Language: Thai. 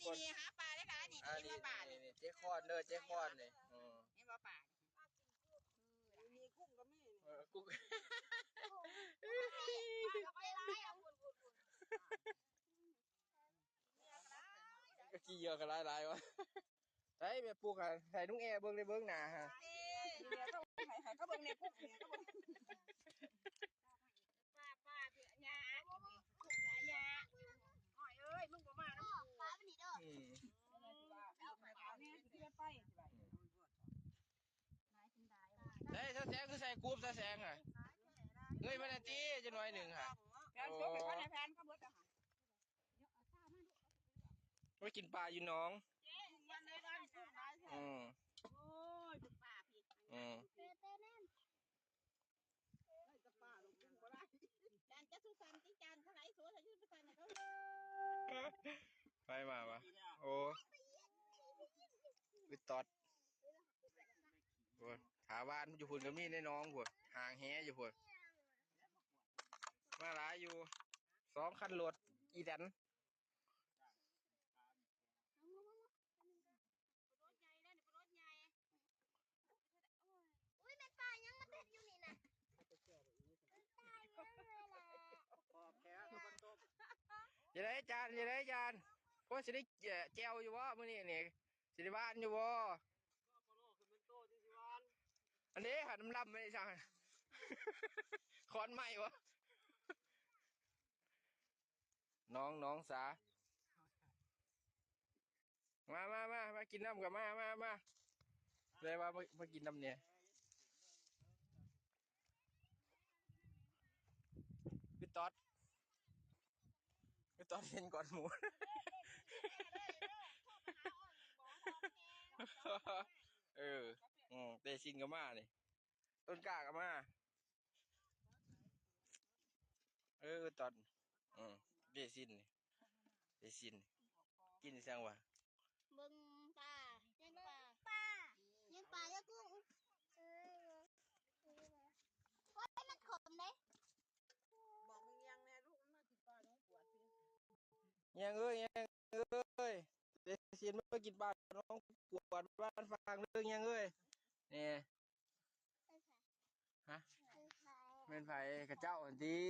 นี่หาปลาได้ค่ะนี่นี่ปลานี่เจ๊คอนเด้อเจ๊คอนนี่นี่ว่าปลามีกุ้งก็มีกุ้งก็ขี้เยอะกันหลายวะใส่แบบปลูกอ่ะใส่นุ่งแอเบิ้งในเบิ้งหนาฮะเนี่ยก็ให้เขาเบิ่งในกุ้งเนี่ยก็เบิ่งป้าเถื่อนยากุ้งยาหอยเอ้ยมึงบ่มาน้ำปลาเป็นนี่เด้อเฮ้ยถ้าแสงคือใส่กรุ๊ปถ้าแสงอ่ะเฮ้ยมันตีจะน้อยหนึ่งค่ะแพนจบไปก่อนในแพนก็เบิดอ่ะค่ะไว้กินปลาอยู่น้องวันในบ้านกุ้งได้แท้โอ้ยปลาพี่เต้แน่นได้จะปลาลงกุ้งก็ได้จานจะสุสันติจานเท่าไหร่สัวถ้ายืดไปใส่ในเขาไปมาปะโอ้ไปตอดถาบ้านอยู่พุ่นก็มีในน้องพุ่นห่างแหอยู่พุ่นมาหลายอยู่2 คันรถอีดันอุ้ยแม่ตายยังมาติดอยู่นี่นะตายยังเลยล่ะอย่าได้จานอย่าได้จานเพราะสิได้แจวอยู่วะมื้อนี้นี่สิได้บ้านอยู่วะอันนี้หันลำไม่ได้ช่างคอนใหม่วะน้องสามากินน้ำกับมาเลยว่ามากินน้ำเนี่ยพี่ต๊อดเห็นก่อนหมูเตชินกับมานี่ต้นกล้ากับมาตอนเตชินกินสั่งวะบึงปลายังปลายังกุ้งโอ้ยมันขมเลยบอกมึงยังแน่ลูกมันมากินปลาน้องปวดพี่ยังเอ้ยเตชินมากินปลาน้องปวดบ้านฟังเรื่องยังเนี่ยฮะเป็นไผ่กระเจ้าดี